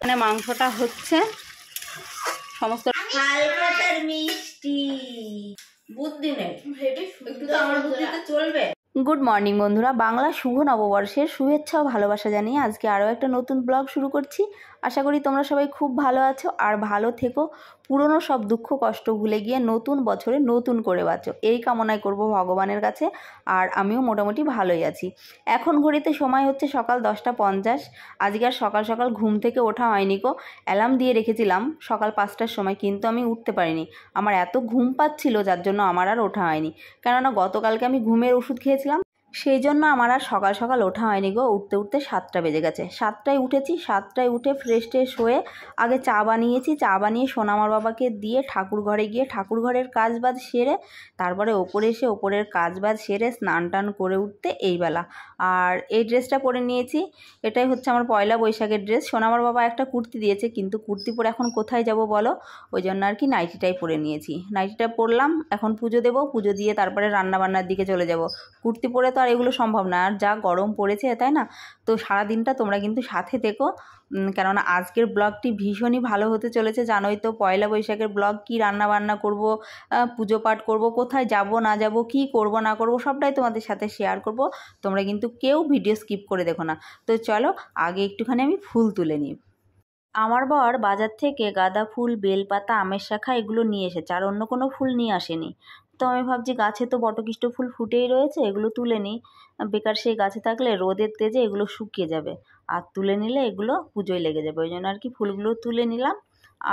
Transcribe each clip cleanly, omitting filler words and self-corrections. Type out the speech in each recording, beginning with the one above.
মানে মাংসটা হচ্ছে সমস্ত হালকাতার মিষ্টি বুদ্ধি নেই, একটু তো আমার বুদ্ধিতে চলবে। গুড মর্নিং বন্ধুরা, বাংলা শুভ নববর্ষের শুভেচ্ছা ও ভালোবাসা জানিয়ে আজকে আরও একটা নতুন ব্লগ শুরু করছি। আশা করি তোমরা সবাই খুব ভালো আছো আর ভালো থেকো, পুরনো সব দুঃখ কষ্ট ভুলে গিয়ে নতুন বছরে নতুন করে বাঁচো, এই কামনাই করব ভগবানের কাছে। আর আমিও মোটামুটি ভালোই আছি। এখন ঘড়িতে সময় হচ্ছে সকাল 10টা 50। আজকে আর সকাল সকাল ঘুম থেকে ওঠা হয়নি গো। অ্যালার্ম দিয়ে রেখেছিলাম সকাল 5টার সময়, কিন্তু আমি উঠতে পারিনি। আমার এত ঘুম পাচ্ছিল যার জন্য আমার আর ওঠা হয়নি। কেননা গতকালকে আমি ঘুমের ওষুধ খেয়েছিলাম, সেই জন্য আমার আর সকাল সকাল ওঠা হয়নি গো। উঠতে উঠতে 7টা বেজে গেছে। 7টায় উঠেছি। 7টায় উঠে ফ্রেশ ট্রেশ হয়ে আগে চা বানিয়েছি। চা বানিয়ে সোনামার বাবাকে দিয়ে ঠাকুর ঘরে গিয়ে ঠাকুর ঘরের কাজ বাজ সেরে তারপরে ওপরে এসে ওপরের কাজ বাজ সেরে স্নান টান করে উঠতে এই বেলা। আর এই ড্রেসটা পরে নিয়েছি, এটাই হচ্ছে আমার পয়লা বৈশাখের ড্রেস। সোনামার বাবা একটা কুর্তি দিয়েছে, কিন্তু কুর্তি পরে এখন কোথায় যাব বলো, ওই জন্য আর কি নাইটিটাই পরে নিয়েছি। নাইটিটা পরলাম, এখন পুজো দেবো, পুজো দিয়ে তারপরে রান্নাবান্নার দিকে চলে যাব। কুর্তি পরে তো আর এগুলো সম্ভব না, আর যা গরম পড়েছে তাই না। তো সারাদিনটা তোমরা কিন্তু সাথে থেকো, কেননা আজকের ব্লগটি ভীষণই ভালো হতে চলেছে। জানোই তো পয়লা বৈশাখের ব্লগ, কি রান্না বান্না করব, পুজো পাঠ করব, কোথায় যাব না যাব, কি করব না করব, সবটাই তোমাদের সাথে শেয়ার করব। তোমরা কিন্তু কেউ ভিডিও স্কিপ করে দেখো না। তো চলো আগে একটুখানি আমি ফুল তুলে নিই। আমার বর বাজার থেকে গাঁদা ফুল, বেলপাতা, আমের শাখা এগুলো নিয়ে এসেছে, আর অন্য কোনো ফুল নিয়ে আসেনি। তো আমি ভাবছি গাছে তো বটকৃষ্ণ ফুল ফুটেই রয়েছে, এগুলো তুলে নিই। বেকার সেই গাছে থাকলে রোদের তেজে এগুলো শুকিয়ে যাবে, আর তুলে নিলে এগুলো পুজোয় লেগে যাবে। ওই জন্য আর কি ফুলগুলো তুলে নিলাম।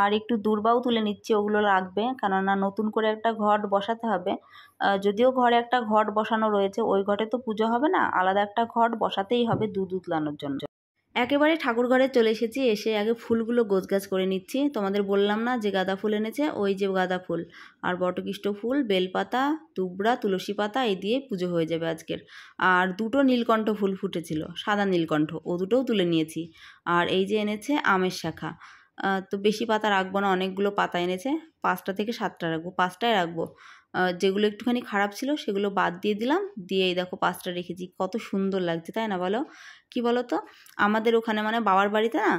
আর একটু দূর্বাও তুলে নিচ্ছি, ওগুলো লাগবে, কেননা নতুন করে একটা ঘট বসাতে হবে। যদিও ঘরে একটা ঘট বসানো রয়েছে, ওই ঘটে তো পুজো হবে না, আলাদা একটা ঘট বসাতেই হবে দুধ উতলানোর জন্য। একেবারে ঠাকুর ঘরে চলে এসেছি, এসে আগে ফুলগুলো গোছগাছ করে নিচ্ছি। তোমাদের বললাম না যে গাঁদা ফুল এনেছে, ওই যে গাঁদা ফুল আর বটকৃষ্ণ ফুল, বেলপাতা, তুবড়া, তুলসী পাতা, এই দিয়ে পুজো হয়ে যাবে আজকের। আর দুটো নীলকণ্ঠ ফুল ফুটেছিল, সাদা নীলকণ্ঠ, ও দুটোও তুলে নিয়েছি। আর এই যে এনেছে আমের শাখা। তো বেশি পাতা রাখবো না, অনেকগুলো পাতা এনেছে, 5টা থেকে 7টা রাখবো, 5টায় রাখবো। যেগুলো একটুখানি খারাপ ছিল সেগুলো বাদ দিয়ে দিলাম, দিয়ে এই দেখো 5টা রেখেছি। কত সুন্দর লাগছে তাই না বলো? কি বলো তো, আমাদের ওখানে মানে বাবার বাড়িতে না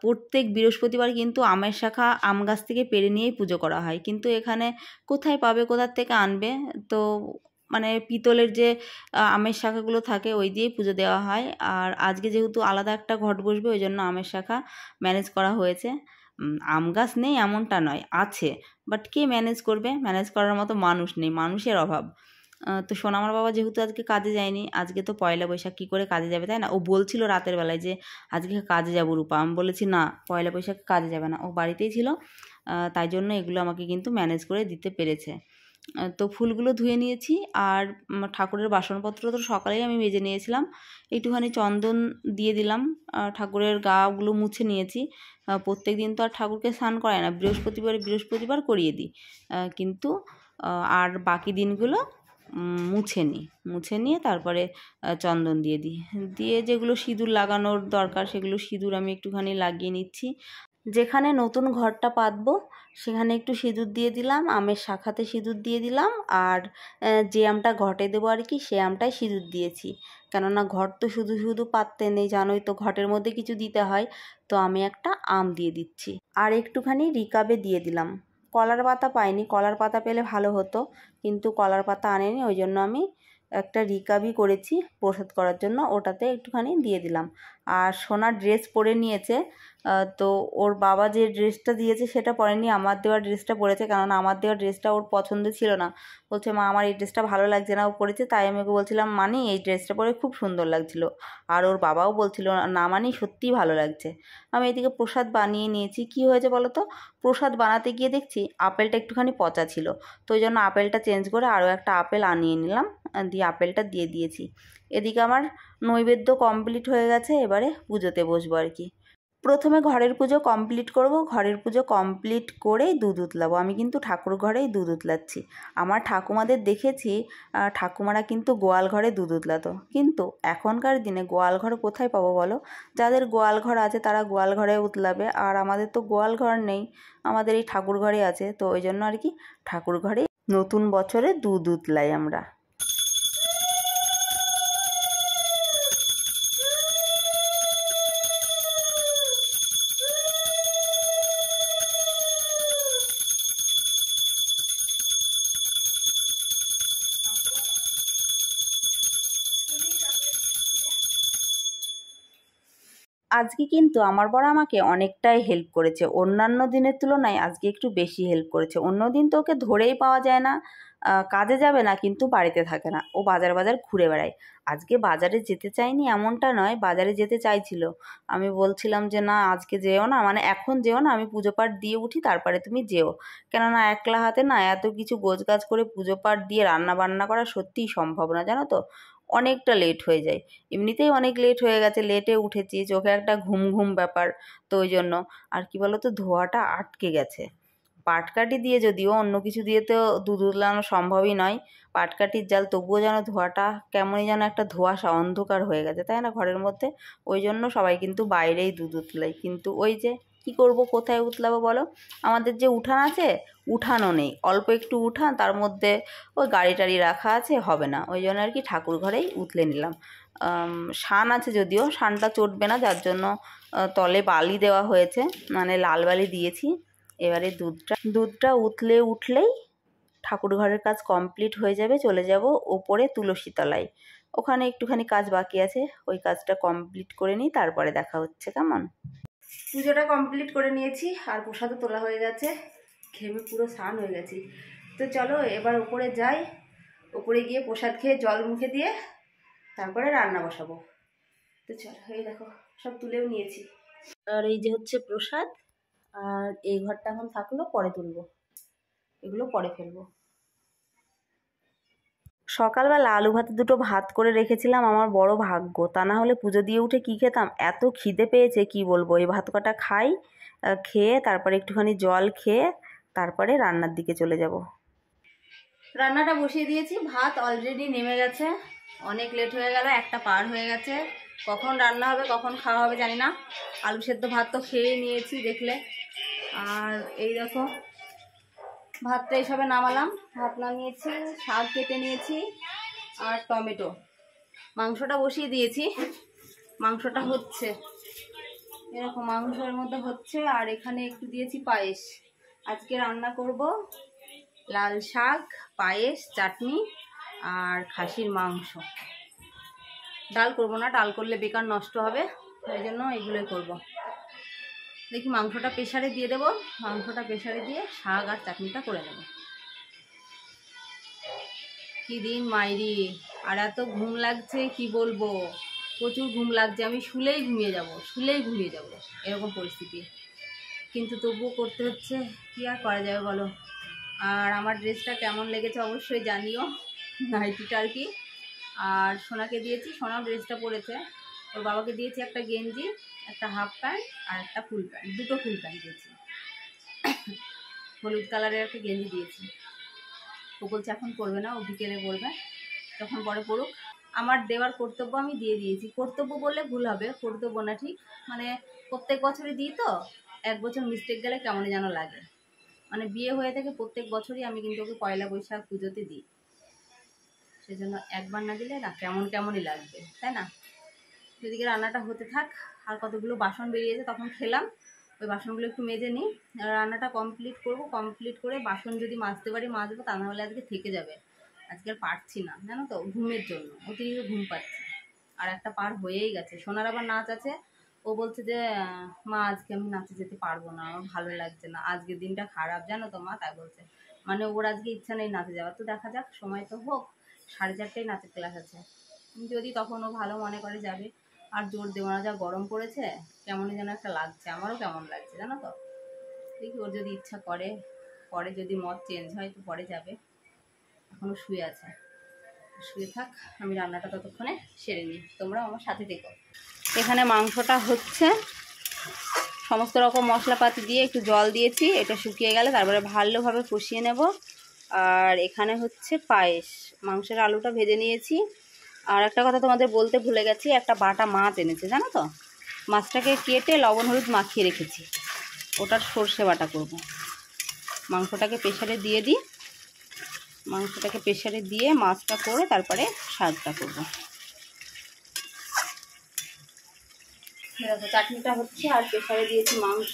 প্রত্যেক বৃহস্পতিবার কিন্তু আমের শাখা আম গাছ থেকে পেড়ে নিয়েই পুজো করা হয়, কিন্তু এখানে কোথায় পাবে, কোথার থেকে আনবে? তো মানে পিতলের যে আমের শাখাগুলো থাকে ওই দিয়েই পুজো দেওয়া হয়। আর আজকে যেহেতু আলাদা একটা ঘট বসবে, ওই জন্য আমের শাখা ম্যানেজ করা হয়েছে। আম গাছ নেই এমনটা নয়, আছে, বাট কে ম্যানেজ করবে? ম্যানেজ করার মতো মানুষ নেই, মানুষের অভাব। তো সোনামার বাবা যেহেতু আজকে কাজে যায়নি, আজকে তো পয়লা বৈশাখ, কী করে কাজে যাবে তাই না? ও বলছিল রাতের বেলায় যে আজকে কাজে যাবো রূপা, আমি বলেছি না, পয়লা বৈশাখ কাজে যাবে না, ও বাড়িতেই ছিল। তাই জন্য এগুলো আমাকে কিন্তু ম্যানেজ করে দিতে পেরেছে। তো ফুলগুলো ধুয়ে নিয়েছি। আর ঠাকুরের বাসনপত্র তো সকালেই আমি মেজে নিয়েছিলাম, একটুখানি চন্দন দিয়ে দিলাম, ঠাকুরের গাগুলো মুছে নিয়েছি। প্রত্যেক দিন তো আর ঠাকুরকে স্নান করায় না, বৃহস্পতিবার করিয়ে দিই, কিন্তু আর বাকি দিনগুলো মুছে নিয়ে তারপরে চন্দন দিয়ে দিই। দিয়ে যেগুলো সিঁদুর লাগানোর দরকার সেগুলো সিঁদুর আমি একটুখানি লাগিয়ে নিচ্ছি। যেখানে নতুন ঘরটা পাতবো সেখানে একটু সিঁদুর দিয়ে দিলাম, আমের শাখাতে সিঁদুর দিয়ে দিলাম, আর যে আমটা ঘটে দেবো আর কি সে আমটাই সিঁদুর দিয়েছি। কেননা ঘট তো শুধু শুধু পাততে নেই, জানোই তো, ঘটের মধ্যে কিছু দিতে হয়। তো আমি একটা আম দিয়ে দিচ্ছি, আর একটুখানি রিকাবে দিয়ে দিলাম। কলার পাতা পাইনি, কলার পাতা পেলে ভালো হতো, কিন্তু কলার পাতা আনেনি, ওই জন্য আমি একটা রিকাবই করেছি প্রসাদ করার জন্য, ওটাতে একটুখানি দিয়ে দিলাম। আর সোনার ড্রেস পরে নিয়েছে, তো ওর বাবা যে ড্রেসটা দিয়েছে সেটা পরেনি, আমার দেওয়া ড্রেসটা পরেছে, কেননা আমার দেওয়া ড্রেসটা ওর পছন্দ ছিল না। বলছে মা আমার এই ড্রেসটা ভালো লাগছে না, ও পরেছে। তাই আমি ওকে বলছিলাম মানি এই ড্রেসটা পরে খুব সুন্দর লাগছিল, আর ওর বাবাও বলছিল না মানি সত্যিই ভালো লাগছে। আমি এদিকে প্রসাদ বানিয়ে নিয়েছি। কি হয়েছে বলো তো, প্রসাদ বানাতে গিয়ে দেখছি আপেলটা একটুখানি পচা ছিল, তো ওই জন্য আপেলটা চেঞ্জ করে আরও একটা আপেল আনিয়ে নিলাম, দিয়ে আপেলটা দিয়ে দিয়েছি। এদিকে আমার নৈবেদ্য কমপ্লিট হয়ে গেছে, এবারে পুজোতে বসবো আর কি। প্রথমে ঘরের পুজো কমপ্লিট করব, ঘরের পুজো কমপ্লিট করেই দুধ উতলাবো। আমি কিন্তু ঠাকুর ঘরেই দুধ উতলাচ্ছি। আমার ঠাকুমাদের দেখেছি ঠাকুমারা কিন্তু গোয়াল ঘরে দুধ উতলাতো, কিন্তু এখনকার দিনে গোয়াল ঘর কোথায় পাবো বলো? যাদের গোয়াল ঘর আছে তারা গোয়াল ঘরে উতলাবে, আর আমাদের তো গোয়াল ঘর নেই, আমাদের এই ঠাকুর ঘরে আছে। তো ওই জন্য আর কি ঠাকুর ঘরেই নতুন বছরে দুধ উতলাই আমরা। আজকে কিন্তু আমার বর আমাকে অনেকটাই হেল্প করেছে, অন্যান্য দিনের তুলনায় আজকে একটু বেশি হেল্প করেছে। অন্য দিন তো ওকে ধরেই পাওয়া যায় না, কাজে যাবে না কিন্তু বাড়িতে থাকে না, ও বাজার বাজার ঘুরে বেড়ায়। আজকে বাজারে যেতে চাইনি এমনটা নয়, বাজারে যেতে চাইছিল। আমি বলছিলাম যে না আজকে যেও না, মানে এখন যেও না, আমি পুজো পাঠ দিয়ে উঠি তারপরে তুমি যেও। কেননা একলা হাতে না এত কিছু গোছগাছ করে পুজো পাঠ দিয়ে রান্না বান্না করা সত্যিই সম্ভব না, জানো তো, অনেকটা লেট হয়ে যায়। এমনিতেই অনেক লেট হয়ে গেছে, লেটে উঠেছি, চোখে একটা ঘুম ঘুম ব্যাপার, তো ওই জন্য। আর কি বলো তো, ধোয়াটা আটকে গেছে। পাটকাঠি দিয়ে, যদিও অন্য কিছু দিয়ে তো দুধ উতলানো সম্ভবই নয়, পাটকাঠির জাল, তবুও যেন ধোয়াটা কেমনই যেন একটা ধোঁয়াশা অন্ধকার হয়ে গেছে, তাই না, ঘরের মধ্যে। ওই জন্য সবাই কিন্তু বাইরেই দুধ উতলাই, কিন্তু ওই যে কি করব, কোথায় উতলাবো বলো। আমাদের যে উঠান আছে, উঠানও নেই, অল্প একটু উঠান, তার মধ্যে ওই গাড়ি টাড়ি রাখা আছে, হবে না, ওই জন্য আর কি ঠাকুর ঘরেই উতলে নিলাম। শান আছে, যদিও শানটা চটবে না, যার জন্য তলে বালি দেওয়া হয়েছে, মানে লাল বালি দিয়েছি। এবারে দুধটা উঠলেই ঠাকুর ঘরের কাজ কমপ্লিট হয়ে যাবে, চলে যাব ওপরে তুলসী তলায়। ওখানে একটুখানি কাজ বাকি আছে, ওই কাজটা কমপ্লিট করে নিই, তারপরে দেখা হচ্ছে, কেমন। পুজোটা কমপ্লিট করে নিয়েছি, আর প্রসাদও তোলা হয়ে গেছে, ঘেমে পুরো স্নান হয়ে গেছি। তো চলো এবার ওপরে যাই, ওপরে গিয়ে প্রসাদ খেয়ে জল মুখে দিয়ে তারপরে রান্না বসাবো। তো চলো, এই দেখো সব তুলেও নিয়েছি। আর এই যে হচ্ছে প্রসাদ, আর এই ঘরটা এখন থাকলো, পরে তুলবো, এগুলো পরে ফেলবো। সকালবেলা আলু ভাতে দুটো ভাত করে রেখেছিলাম, আমার বড় ভাগ্য, তা না হলে পুজো দিয়ে উঠে কি খেতাম, এত খিদে পেয়েছে কি বলবো। এই ভাত কটা খাই, খেয়ে তারপরে একটুখানি জল খেয়ে তারপরে রান্নার দিকে চলে যাব। রান্নাটা বসিয়ে দিয়েছি, ভাত অলরেডি নেমে গেছে, অনেক লেট হয়ে গেল, একটা পার হয়ে গেছে। কখন রান্না হবে কখন খাওয়া হবে জানি না। আলু সেদ্ধ ভাত তো খেয়েই নিয়েছি দেখলে। আর এই দেখো ভাতটা এইসবে নামালাম, ভাত নামিয়েছি, শাক কেটে নিয়েছি আর টমেটো। মাংসটা বসিয়ে দিয়েছি, মাংসটা হচ্ছে এরকম, মাংসের মধ্যে হচ্ছে। আর এখানে একটু দিয়েছি পায়েস। আজকে রান্না করব লাল শাক, পায়েস, চাটনি আর খাসির মাংস। ডাল করব না, ডাল করলে বেকার নষ্ট হবে, ওই জন্য এগুলোই করব। দেখি মাংসটা প্রেসারে দিয়ে দেবো, মাংসটা প্রেসারে দিয়ে শাক আর চাটনিটা করে নেব। কি দিন মাইরি, আর এত ঘুম লাগছে কি বলবো, প্রচুর ঘুম লাগছে। আমি শুলেই ঘুমিয়ে যাব এরকম পরিস্থিতি, কিন্তু তবুও করতে হচ্ছে, কি আর করা যাবে বলো। আর আমার ড্রেসটা কেমন লেগেছে অবশ্যই জানিও, নাইটিটা আর কি। আর সোনাকে দিয়েছি, সোনাও ড্রেসটা পরেছে। ওর বাবাকে দিয়েছি একটা গেঞ্জি, একটা হাফ প্যান্ট আর একটা ফুল প্যান্ট, দুটো ফুল প্যান্ট দিয়েছি। হলুদ কালারের একটা গেঞ্জি দিয়েছি। ও বলছে এখন পরবে না, ও বিকেলে পরবে, তখন পরে পড়ুক। আমার দেওয়ার কর্তব্য আমি দিয়ে দিয়েছি, কর্তব্য বললে ভুল হবে, কর্তব্য না ঠিক, মানে প্রত্যেক বছরই দিই তো, এক বছর মিস্টেক গেলে কেমন যেন লাগে। মানে বিয়ে হয়ে থেকে প্রত্যেক বছরই আমি কিন্তু ওকে পয়লা বৈশাখ পুজোতে দিই, সেজন্য একবার না দিলে না কেমনই লাগবে, তাই না। সেদিকে রান্নাটা হতে থাক, আর কতগুলো বাসন বেরিয়েছে তখন খেলাম, ওই বাসনগুলো একটু মেজে নিই, রান্নাটা কমপ্লিট করব। কমপ্লিট করে বাসন যদি মাজতে পারি মাজবো, তা নাহলে আজকে থেকে যাবে। আজকে আর পারছি না জানো তো, ঘুমের জন্য অতিরিক্ত ঘুম পাচ্ছি। আর একটা পার হয়েই গেছে, সোনার আবার নাচ আছে। ও বলছে যে মা আজকে আমি নাচে যেতে পারবো না, আমার ভালো লাগছে না, আজকের দিনটা খারাপ জানো তো মা, তাই বলছে। মানে ওর আজকে ইচ্ছা নেই নাচে যাওয়ার, তো দেখা যাক, সময় তো হোক, 4:30টায় নাচের ক্লাস আছে, যদি তখন ও ভালো মনে করে যাবে। আর জোর দেবো না, যা গরম পড়েছে, কেমনই যেন একটা লাগছে, আমারও কেমন লাগছে জানো তো। দেখি ওর যদি ইচ্ছা করে, পরে যদি মত চেঞ্জ হয় তো পরে যাবে, এখনও শুয়ে আছে, শুয়ে থাক, আমি রান্নাটা ততক্ষণে সেরে নিই, তোমরা আমার সাথে দেখো। এখানে মাংসটা হচ্ছে, সমস্ত রকম মশলাপাতি দিয়ে একটু জল দিয়েছি, এটা শুকিয়ে গেলে তারপরে ভালোভাবে কষিয়ে নেব। আর এখানে হচ্ছে পায়েস, মাংসের আলুটা ভেজে নিয়েছি। আর একটা কথা তোমাদের বলতে ভুলে গেছি, একটা বাটা মাছ এনেছে জানো তো, মাছটাকে কেটে লবণ হলুদ মাখিয়ে রেখেছি, ওটার সর্ষে বাটা করব। মাংসটাকে প্রেসারে দিয়ে দিই, মাংসটাকে প্রেসারে দিয়ে মাছটা করে তারপরে শাকটা করব। দেখো চাটনিটা হচ্ছে, আর প্রেসারে দিয়েছি মাংস,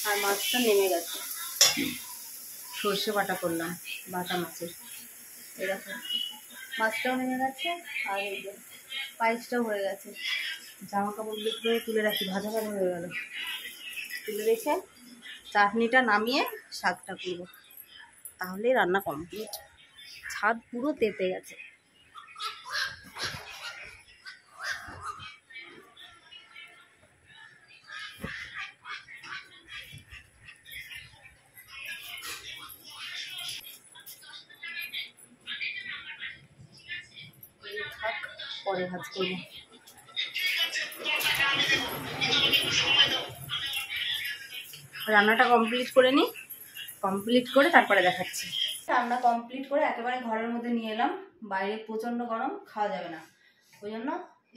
আর মাছটা নেমে গেছে, সর্ষে বাটা করলাম বাটা মাছের। এরকম মাছটাও নেমে গেছে, আর এই যে পায়েসটাও হয়ে গেছে। জামা কাপড়গুলো করে তুলে রাখি, ভাজা ভাজা হয়ে গেল। তুলে রেখে চাটনিটা নামিয়ে শাকটা করবো, তাহলেই রান্না কমপ্লিট। ছাদ পুরো তেতে গেছে। পরে ভাজ করবো। রান্নাটা কমপ্লিট করে নিই, কমপ্লিট করে তারপরে দেখাচ্ছি। রান্না কমপ্লিট করে একেবারে ঘরের মধ্যে নিয়ে এলাম। বাইরে প্রচণ্ড গরম, খাওয়া যাবে না, ওই জন্য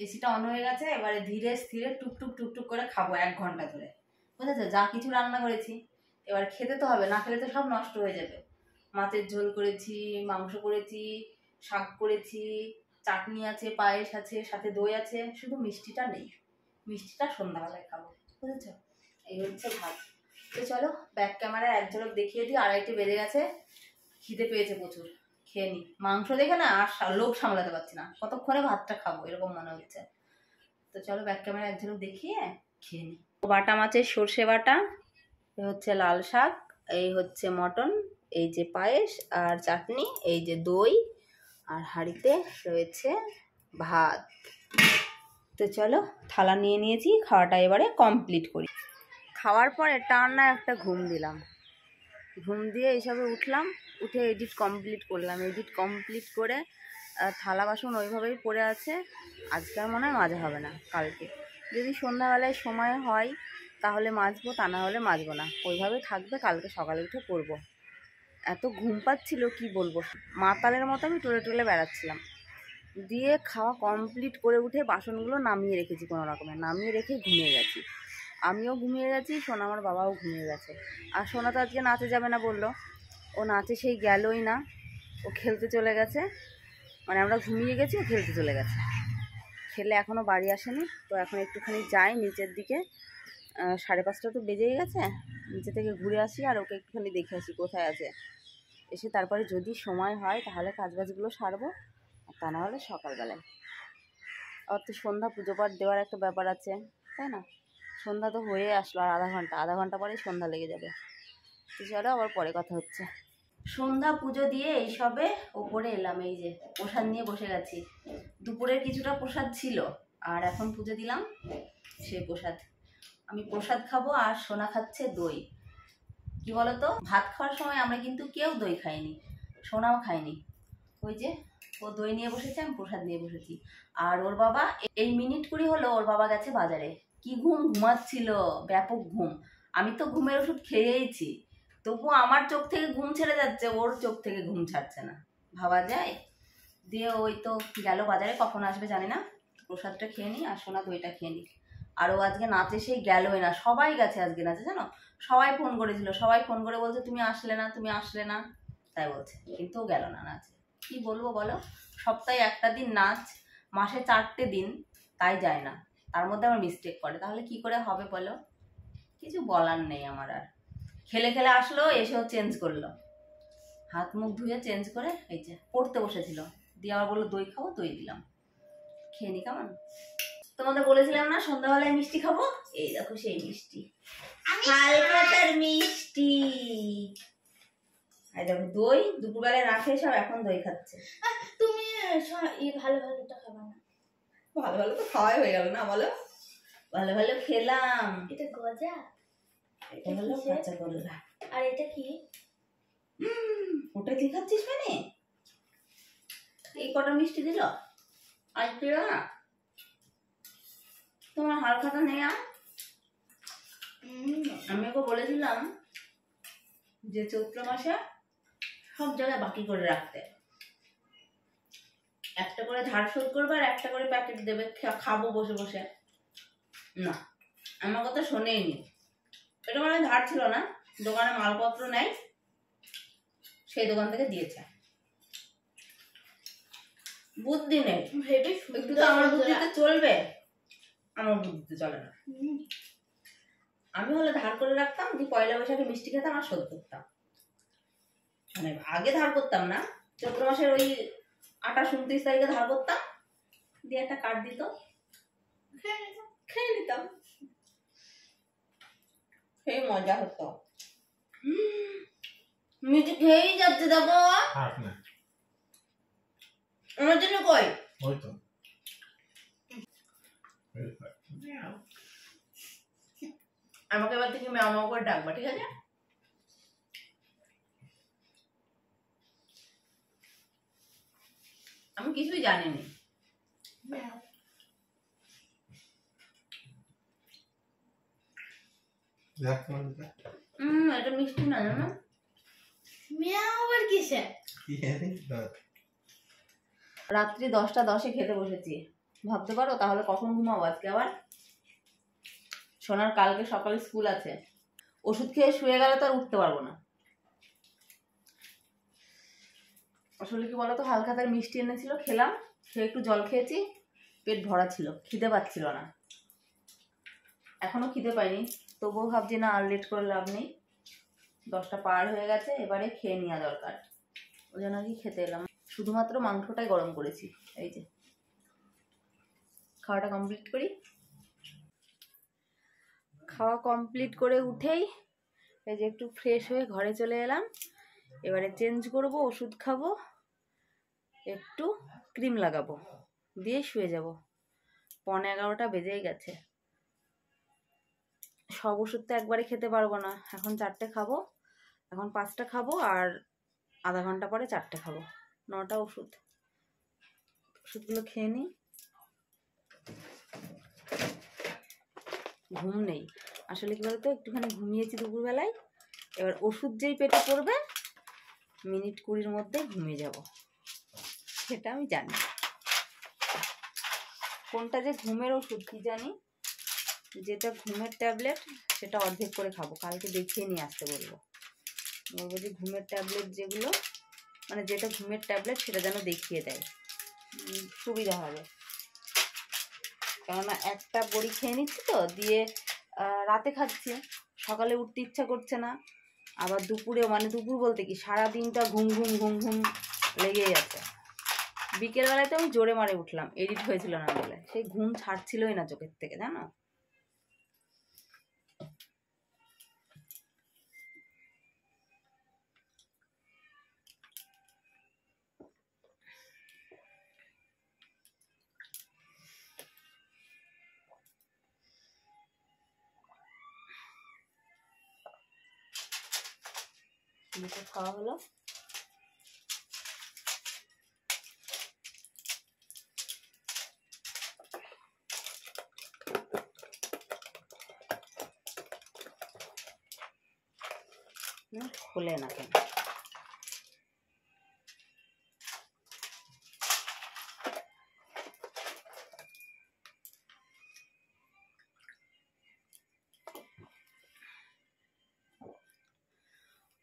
এসিটা অন হয়ে গেছে। এবারে ধীরে স্থিরে টুকটুক টুকটুক করে খাবো 1 ঘন্টা ধরে, বুঝেছো? যা কিছু রান্না করেছি এবার খেতে তো হবে, না খেলে তো সব নষ্ট হয়ে যাবে। মাছের ঝোল করেছি, মাংস করেছি, শাক করেছি, চাটনি আছে, পায়েস আছে, সাথে দই আছে, শুধু মিষ্টিটা নেই। মিষ্টিটা সন্ধ্যাবেলায় খাবো, বুঝেছো? এই হচ্ছে ভাত। তো চলো ব্যাক ক্যামেরায় এক ঝলক দেখিয়ে দিই। 2:30 বেজে গেছে, খিদে পেয়েছে প্রচুর, খেয়ে নি। মাংস দেখে না আর লোভ সামলাতে পারছি না, কতক্ষণে ভাতটা খাবো এরকম মনে হচ্ছে। তো চলো ব্যাক ক্যামেরা এক ঝলক দেখিয়ে খেয়ে নি। বাটা মাছের সর্ষে বাটা, এই হচ্ছে লাল শাক, এই হচ্ছে মটন, এই যে পায়েস আর চাটনি, এই যে দই, আর হাঁড়িতে রয়েছে ভাত। তো চলো থালা নিয়ে নিয়েছি, খাওয়াটা এবারে কমপ্লিট করি। খাওয়ার পরে টানা একটা ঘুম দিলাম, ঘুম দিয়ে এইসবে উঠলাম, উঠে এডিট কমপ্লিট করলাম। এডিট কমপ্লিট করে থালা বাসন ওইভাবেই পড়ে আছে। আজকে আর মনে হয় মাজা হবে না, কালকে যদি সন্ধ্যাবেলায় সময় হয় তাহলে মাজবো, তা না হলে মাজবো না, ওইভাবেই থাকবে। কালকে সকালে উঠে করবো। এত ঘুম পাচ্ছিল কি বলবো, মাতালের মতো আমি টলে টলে বেড়াচ্ছিলাম। দিয়ে খাওয়া কমপ্লিট করে উঠে বাসনগুলো নামিয়ে রেখেছি, কোনো রকমে নামিয়ে রেখে ঘুমিয়ে গেছি। আমিও ঘুমিয়ে গেছি, সোনা আমার বাবাও ঘুমিয়ে গেছে। আর সোনা তো আজকে নাচে যাবে না বললো, ও নাচে সেই গেলই না, ও খেলতে চলে গেছে। মানে আমরা ঘুমিয়ে গেছি, ও খেলতে চলে গেছে। খেলে এখনও বাড়ি আসেনি, তো এখন একটুখানি যাই নিচের দিকে। 5:30 তো বেজেই গেছে, নিচে থেকে ঘুরে আসি আর ওকে একটুখানি দেখে আসি কোথায় আছে। এসে তারপরে যদি সময় হয় তাহলে কাজবাজগুলো সারবো, আর তা না হলে সকালবেলায়। আর তো সন্ধ্যা পুজো পাঠ দেওয়ার একটা ব্যাপার আছে, তাই না? সন্ধ্যা তো হয়ে আসলো, আর আধা ঘন্টা পরেই সন্ধ্যা লেগে যাবে। তো চলো আবার পরে কথা হচ্ছে। সন্ধ্যা পুজো দিয়ে এইসবে ওপরে এলাম, এই যে প্রসাদ নিয়ে বসে গেছি। দুপুরের কিছুটা প্রসাদ ছিল, আর এখন পুজো দিলাম সেই প্রসাদ। আমি প্রসাদ খাবো, আর সোনা খাচ্ছে দই। কি বলতো, ভাত খাওয়ার সময় আমরা কিন্তু কেউ দই খাইনি, সোনাও খায়নি। ওই যে ও দই নিয়ে বসেছে, আমি প্রসাদ নিয়ে বসেছি। আর ওর বাবা এই মিনিট 20 হলো ওর বাবা গেছে বাজারে। কি ঘুমাচ্ছিল, ব্যাপক ঘুম। আমি তো ঘুমের ওষুধ খেয়েইছি, তবুও আমার চোখ থেকে ঘুম ছেড়ে যাচ্ছে, ওর চোখ থেকে ঘুম ছাড়ছে না, ভাবা যায়? দিয়ে ওই তো গেল বাজারে, কখন আসবে জানি না। প্রসাদটা খেয়ে নিই আর সোনা দইটা খেয়ে নিই। আর ও আজকে নাচে সেই গেলই না, সবাই গেছে আজকে নাচে, জানো? সবাই ফোন করেছিল, সবাই ফোন করে বলছে তুমি আসলে না, তুমি আসলে না, তাই বলছে, কিন্তু ও গেল না নাচে। কি বলবো বলো, সপ্তাহে একটা দিন নাচ, মাসে 4টে দিন, তাই যায় না, তার মধ্যে আমার মিস্টেক করে, তাহলে কি করে হবে বলো? কিছু বলার নেই আমার। আর খেলে খেলে আসলো, এসেও চেঞ্জ করলো, হাত মুখ ধুয়ে চেঞ্জ করে এই যে পড়তে বসেছিল। দিয়ে আবার বললো দই খাবো, দই দিলাম, খেয়ে নি। কেমন তোমাদের বলেছিলাম না সন্ধ্যাবেলায় মিষ্টি খাবো, এই দেখো সেই মিষ্টি, হালখাতার মিষ্টি। এই দেখো দই, দুপুরবেলায় না খেয়ে সব এখন দই খাচ্ছে। তুমি ভালো ভালোটা খাবা না? ভালো ভালো তো খাওয়াই হয়ে গেল না বলো? ভালো ভালো খেলাম। এটা গজা, এটা হলো কাঁচা গোল্লা। আর এটা কি? ওটা কি খাচ্ছিস মানে? এই কটা মিষ্টি দিল, আর দিল না? তোমার হালখাতা নেই? আর আমি ওকে বলেছিলাম যে চৈত্র মাসে সব জায়গায় বাকি করে রাখতে, একটা করে ধার শোধ করবে আর একটা করে প্যাকেট দেবে, খাবো বসে বসে। না, আমার কথা শোনেইনি। এটা মানে ধার ছিল না, দোকানে মালপত্র নেই, সেই দোকান থেকে দিয়েছে। বুদ্ধি নেই, একটু তো আমার বুদ্ধিতে চলবে, আমার বুদ্ধিতে চলে না। আমি হলে ধার করে রাখতাম, যে পয়লা বৈশাখে মিষ্টি খেতাম আর শোধ করতাম। মানে আগে ধার করতাম না, চৈত্র মাসের ওই 28-29 তারিখে ধার করতাম, দিয়ে একটা কার্ড দিত, খেয়ে নিতাম, খেয়ে মজা হতো। মিষ্টি খেয়েই যাচ্ছে দেখো। আমার জন্য কই আমাকে এবার থেকে ম্যাও ম্যাও করে ডাকবা, ঠিক আছে? আমি কিছুই জানিনি। এটা মিষ্টি না, জানো? ম্যাও আবার কিসে? রাত্রি 10টা 10-এ খেতে বসেছি, ভাবতে পারো তাহলে কখন ঘুমাবো আজকে আবার? সোনার কালকে সকালে স্কুল আছে, ওষুধ খেয়ে শুয়ে গেলে তো আর উঠতে পারবো না। আসলে কি বলতো, হালকা তার মিষ্টি এনেছিল, খেলাম, খেয়ে একটু জল খেয়েছি, পেট ভরা ছিল, খিদে পাচ্ছিল না। এখনো খিদে পাইনি, তবুও ভাবছি না আর লেট করে লাভ নেই, 10টা পার হয়ে গেছে, এবারে খেয়ে নেওয়া দরকার। ওই জন্য আর কি খেতে এলাম। শুধুমাত্র মাংসটাই গরম করেছি। এই যে খাওয়াটা কমপ্লিট করি। খাওয়া কমপ্লিট করে উঠেই এই যে একটু ফ্রেশ হয়ে ঘরে চলে এলাম। এবারে চেঞ্জ করব, ওষুধ খাবো, একটু ক্রিম লাগাবো, দিয়ে শুয়ে যাব। 11:15 বেজেই গেছে। সব ওষুধ তো একবারে খেতে পারবো না, এখন 4টে খাবো, এখন 5টা খাবো, আর আধা ঘন্টা পরে 4টে খাবো। 9টা ওষুধ, ওষুধগুলো খেয়ে নিই। ঘুম নেই আসলে, কি বলতো, একটুখানি ঘুমিয়েছি দুপুরবেলায়, এবার ওষুধ যেই পেটে পড়বে মিনিট 20-এর মধ্যে ঘুমিয়ে যাব, সেটা আমি জানি। কোনটা যে ঘুমের ওষুধ কি জানি, যেটা ঘুমের ট্যাবলেট সেটা অর্ধেক করে খাবো, কালকে দেখিয়ে নিয়ে আসতে বলবো। বলবো যে ঘুমের ট্যাবলেট যেগুলো, মানে যেটা ঘুমের ট্যাবলেট সেটা যেন দেখিয়ে দেয়, সুবিধা হবে। কেননা একটা বড়ি খেয়ে নিচ্ছি তো, দিয়ে রাতে খাচ্ছি, সকালে উঠতে ইচ্ছা করছে না, আবার দুপুরে, মানে দুপুর বলতে কি সারাদিনটা ঘুম ঘুম ঘুম ঘুম লেগেই আছে। বিকেলবেলায় তো আমি জোরে মারে উঠলাম, এডিট হয়েছিল না বলে, সেই ঘুম ছাড়ছিলই না চোখের থেকে, জানো। খাওয়া হলো, খোলে না কেন?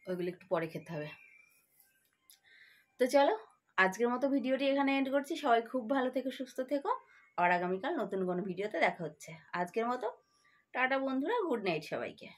ওইগুলো একটু পরে খেতে হবে। তো চলো, আজকের মতো ভিডিওটি এখানে এন্ড করছি। সবাই খুব ভালো থেকো, সুস্থ থেকো, আর আগামীকাল নতুন কোনো ভিডিওতে দেখা হচ্ছে। আজকের মতো টাটা বন্ধুরা, গুড নাইট সবাইকে।